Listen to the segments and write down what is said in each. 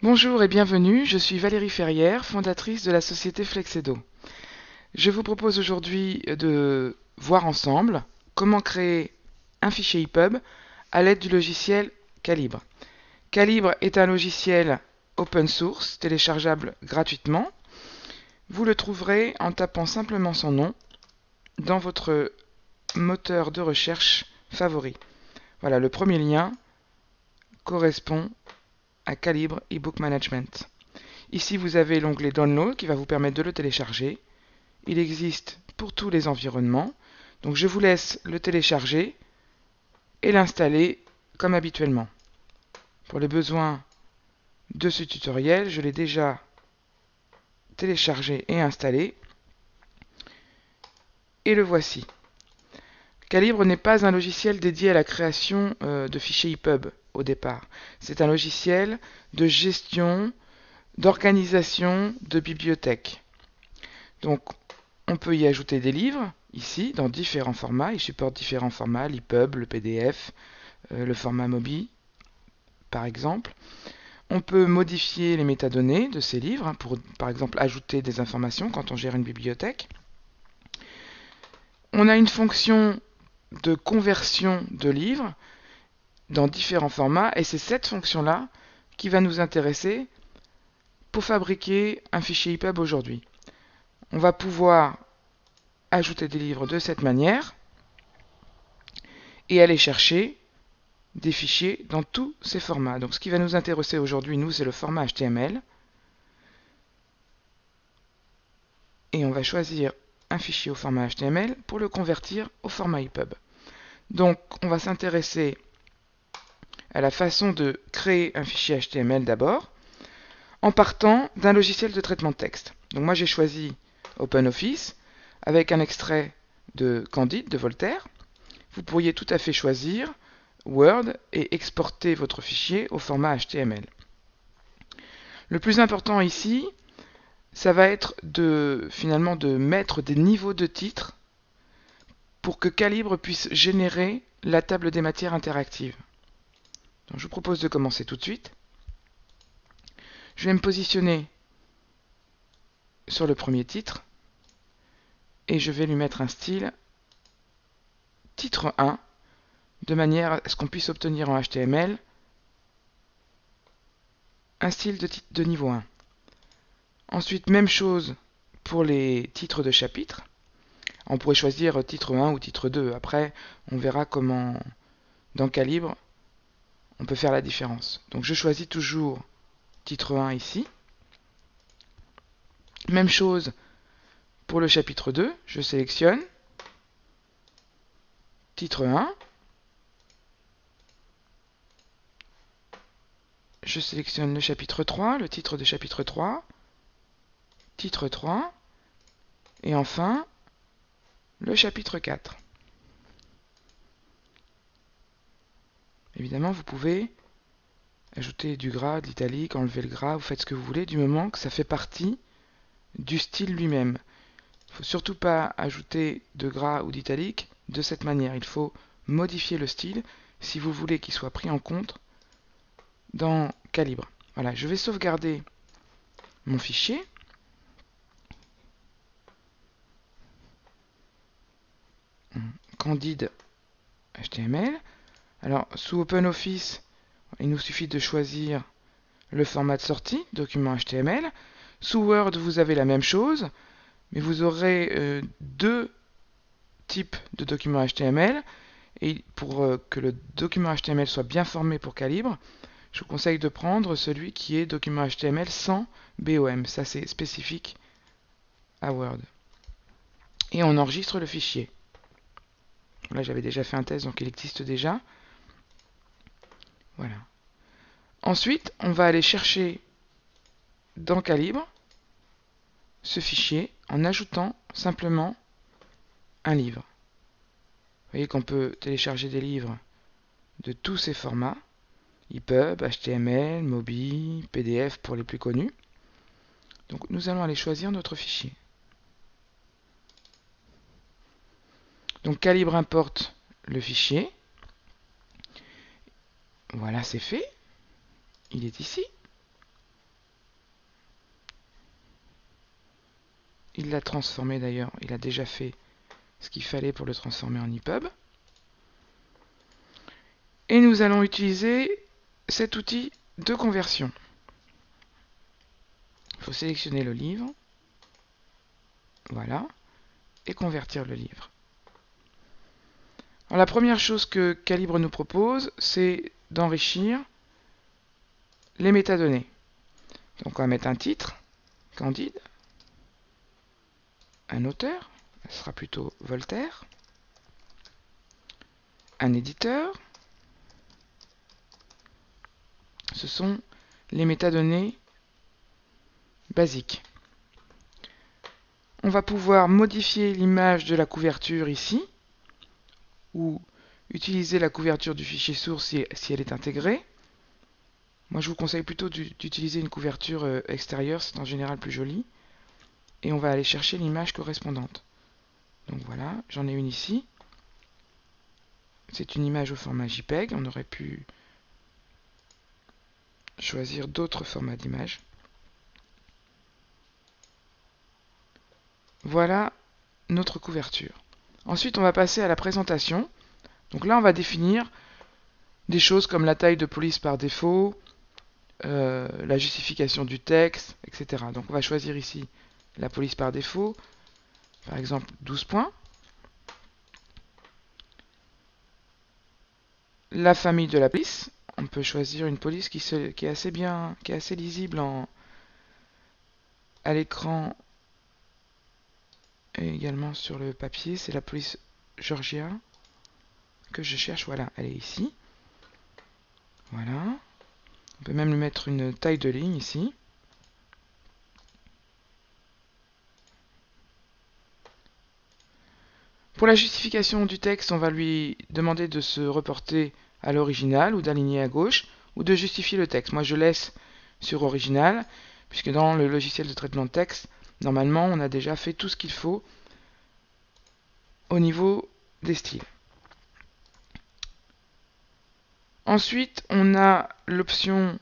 Bonjour et bienvenue, je suis Valérie Ferrière, fondatrice de la société Flexedo. Je vous propose aujourd'hui de voir ensemble comment créer un fichier EPUB à l'aide du logiciel Calibre. Calibre est un logiciel open source, téléchargeable gratuitement. Vous le trouverez en tapant simplement son nom dans votre moteur de recherche favori. Voilà, le premier lien correspond à Calibre eBook Management. Ici, vous avez l'onglet Download qui va vous permettre de le télécharger. Il existe pour tous les environnements. Donc je vous laisse le télécharger et l'installer comme habituellement. Pour les besoins de ce tutoriel, je l'ai déjà téléchargé et installé. Et le voici. Calibre n'est pas un logiciel dédié à la création de fichiers EPUB au départ. C'est un logiciel de gestion, d'organisation de bibliothèques. Donc on peut y ajouter des livres, ici, dans différents formats. Il supporte différents formats, l'EPUB, le PDF, le format MOBI, par exemple. On peut modifier les métadonnées de ces livres, pour, par exemple, ajouter des informations quand on gère une bibliothèque. On a une fonction de conversion de livres dans différents formats, et c'est cette fonction-là qui va nous intéresser pour fabriquer un fichier EPUB aujourd'hui. On va pouvoir ajouter des livres de cette manière et aller chercher des fichiers dans tous ces formats. Donc ce qui va nous intéresser aujourd'hui, nous, c'est le format HTML. Et on va choisir un fichier au format HTML pour le convertir au format EPUB. Donc on va s'intéresser à la façon de créer un fichier HTML d'abord, en partant d'un logiciel de traitement de texte. Donc moi j'ai choisi OpenOffice avec un extrait de Candide de Voltaire. Vous pourriez tout à fait choisir Word et exporter votre fichier au format HTML. Le plus important ici, ça va être finalement de mettre des niveaux de titres pour que Calibre puisse générer la table des matières interactive. Donc, je vous propose de commencer tout de suite. Je vais me positionner sur le premier titre et je vais lui mettre un style titre 1 de manière à ce qu'on puisse obtenir en HTML un style de niveau 1. Ensuite, même chose pour les titres de chapitre. On pourrait choisir titre 1 ou titre 2. Après, on verra comment, dans Calibre, on peut faire la différence. Donc je choisis toujours titre 1 ici. Même chose pour le chapitre 2. Je sélectionne titre 1. Je sélectionne le chapitre 3, le titre de chapitre 3, titre 3, et enfin le chapitre 4. Évidemment, vous pouvez ajouter du gras, de l'italique, enlever le gras, vous faites ce que vous voulez, du moment que ça fait partie du style lui-même. Il ne faut surtout pas ajouter de gras ou d'italique de cette manière. Il faut modifier le style si vous voulez qu'il soit pris en compte dans Calibre. Voilà, je vais sauvegarder mon fichier. Candide HTML. Alors, sous OpenOffice, il nous suffit de choisir le format de sortie, document HTML. Sous Word, vous avez la même chose, mais vous aurez deux types de documents HTML. Et pour que le document HTML soit bien formé pour Calibre, je vous conseille de prendre celui qui est document HTML sans BOM. Ça, c'est spécifique à Word. Et on enregistre le fichier. Là, j'avais déjà fait un test, donc il existe déjà. Voilà. Ensuite, on va aller chercher dans Calibre ce fichier en ajoutant simplement un livre. Vous voyez qu'on peut télécharger des livres de tous ces formats, EPUB, HTML, MOBI, PDF pour les plus connus. Donc nous allons aller choisir notre fichier. Donc Calibre importe le fichier. Voilà, c'est fait. Il est ici. Il l'a transformé d'ailleurs, il a déjà fait ce qu'il fallait pour le transformer en EPUB. Et nous allons utiliser cet outil de conversion. Il faut sélectionner le livre, voilà, et convertir le livre. Alors, la première chose que Calibre nous propose, c'est d'enrichir les métadonnées. Donc on va mettre un titre, Candide, un auteur, ce sera plutôt Voltaire, un éditeur, ce sont les métadonnées basiques. On va pouvoir modifier l'image de la couverture ici, ou utiliser la couverture du fichier source si elle est intégrée. Moi je vous conseille plutôt d'utiliser une couverture extérieure, c'est en général plus joli. Et on va aller chercher l'image correspondante. Donc voilà, j'en ai une ici. C'est une image au format JPEG, on aurait pu choisir d'autres formats d'image. Voilà notre couverture. Ensuite, on va passer à la présentation. Donc là, on va définir des choses comme la taille de police par défaut, la justification du texte, etc. Donc on va choisir ici la police par défaut, par exemple 12 points. La famille de la police, on peut choisir une police qui est assez bien, qui est assez lisible à l'écran et également sur le papier. C'est la police Georgia que je cherche. Voilà, elle est ici. Voilà. On peut même lui mettre une taille de ligne ici. Pour la justification du texte, on va lui demander de se reporter à l'original ou d'aligner à gauche ou de justifier le texte. Moi, je laisse sur original puisque dans le logiciel de traitement de texte, normalement, on a déjà fait tout ce qu'il faut au niveau des styles. Ensuite, on a l'option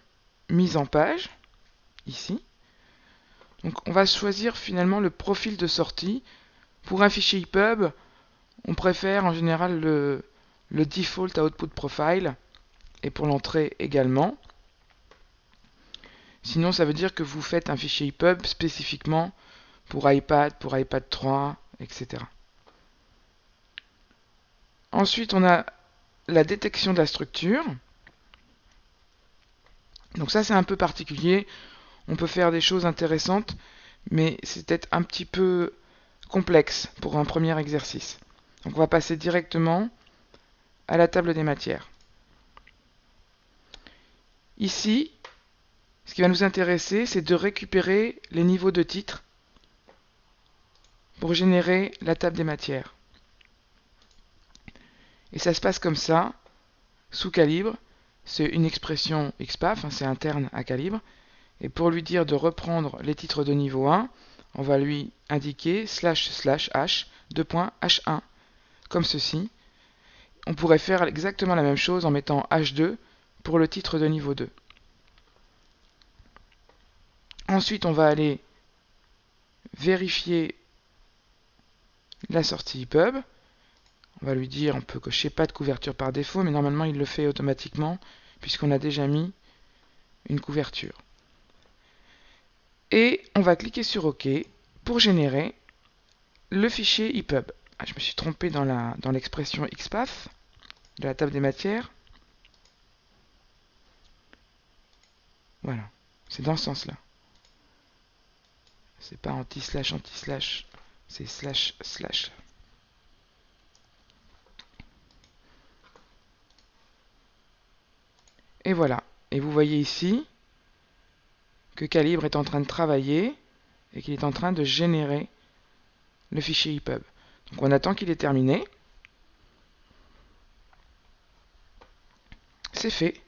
mise en page, ici. Donc, on va choisir finalement le profil de sortie. Pour un fichier EPUB, on préfère en général le default output profile, et pour l'entrée également. Sinon, ça veut dire que vous faites un fichier EPUB spécifiquement pour iPad 3, etc. Ensuite, on a la détection de la structure. Donc ça, c'est un peu particulier. On peut faire des choses intéressantes, mais c'est peut-être un petit peu complexe pour un premier exercice. Donc on va passer directement à la table des matières. Ici, ce qui va nous intéresser, c'est de récupérer les niveaux de titres pour générer la table des matières. Et ça se passe comme ça, sous Calibre. C'est une expression XPath, c'est interne à Calibre. Et pour lui dire de reprendre les titres de niveau 1, on va lui indiquer //h, h1, comme ceci. On pourrait faire exactement la même chose en mettant h2 pour le titre de niveau 2. Ensuite, on va aller vérifier la sortie EPUB. On va lui dire, on peut cocher pas de couverture par défaut, mais normalement il le fait automatiquement puisqu'on a déjà mis une couverture. Et on va cliquer sur OK pour générer le fichier EPUB. Ah, je me suis trompé dans l'expression XPath de la table des matières. Voilà, c'est dans ce sens-là. C'est pas anti-slash, c'est //. Et voilà. Et vous voyez ici que Calibre est en train de travailler et qu'il est en train de générer le fichier EPUB. Donc on attend qu'il est terminé. C'est fait.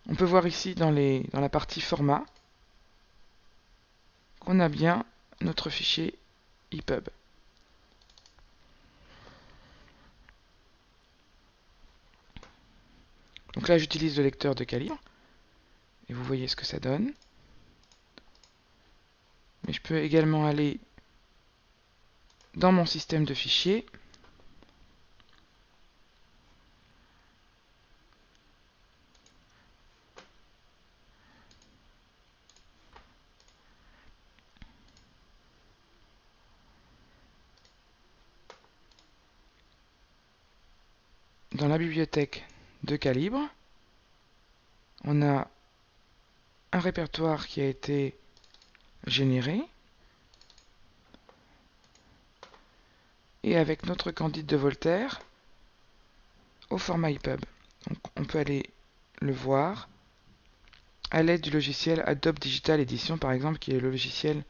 On peut voir ici dans la partie format qu'on a bien notre fichier EPUB. Donc là, j'utilise le lecteur de Calibre. Et vous voyez ce que ça donne. Mais je peux également aller dans mon système de fichiers. Dans la bibliothèque de calibre, on a un répertoire qui a été généré. Et avec notre Candide de Voltaire au format EPUB. Donc on peut aller le voir à l'aide du logiciel Adobe Digital Edition par exemple, qui est le logiciel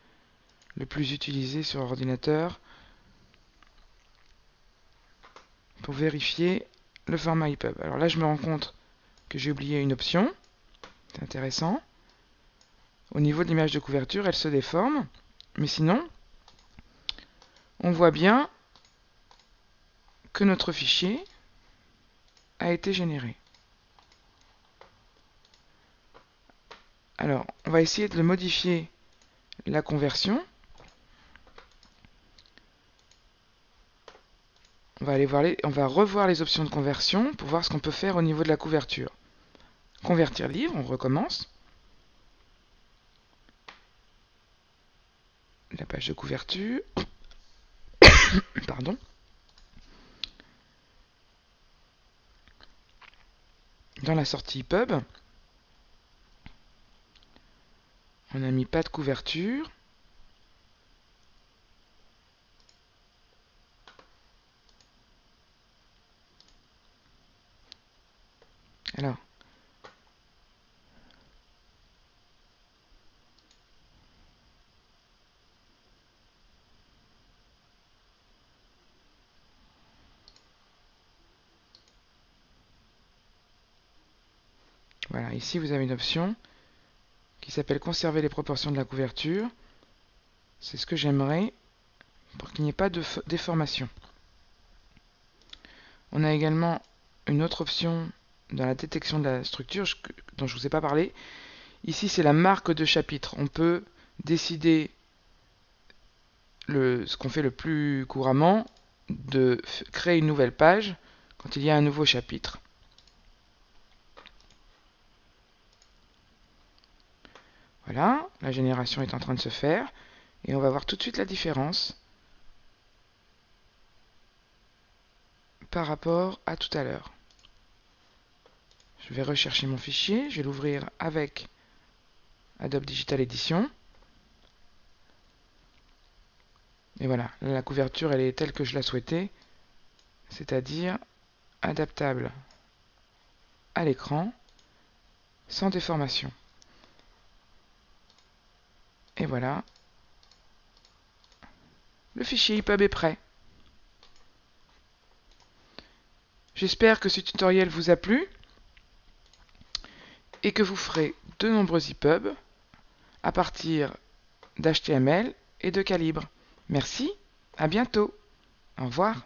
le plus utilisé sur ordinateur pour vérifier le format EPUB. Alors là je me rends compte que j'ai oublié une option, c'est intéressant. Au niveau de l'image de couverture, elle se déforme, mais sinon on voit bien que notre fichier a été généré. Alors, on va essayer de modifier la conversion. On va revoir les options de conversion pour voir ce qu'on peut faire au niveau de la couverture. Convertir livre, on recommence. La page de couverture. Pardon. Dans la sortie EPUB, on a mis pas de couverture. Alors, voilà, ici vous avez une option qui s'appelle conserver les proportions de la couverture. C'est ce que j'aimerais pour qu'il n'y ait pas de déformation. On a également une autre option dans la détection de la structure dont je ne vous ai pas parlé. Ici, c'est la marque de chapitre. On peut décider, ce qu'on fait le plus couramment, de créer une nouvelle page quand il y a un nouveau chapitre. Voilà, la génération est en train de se faire et on va voir tout de suite la différence par rapport à tout à l'heure. Je vais rechercher mon fichier, je vais l'ouvrir avec Adobe Digital Edition. Et voilà, la couverture elle est telle que je la souhaitais, c'est-à-dire adaptable à l'écran, sans déformation. Et voilà, le fichier EPUB est prêt. J'espère que ce tutoriel vous a plu et que vous ferez de nombreux EPUB à partir d'HTML et de Calibre. Merci, à bientôt. Au revoir.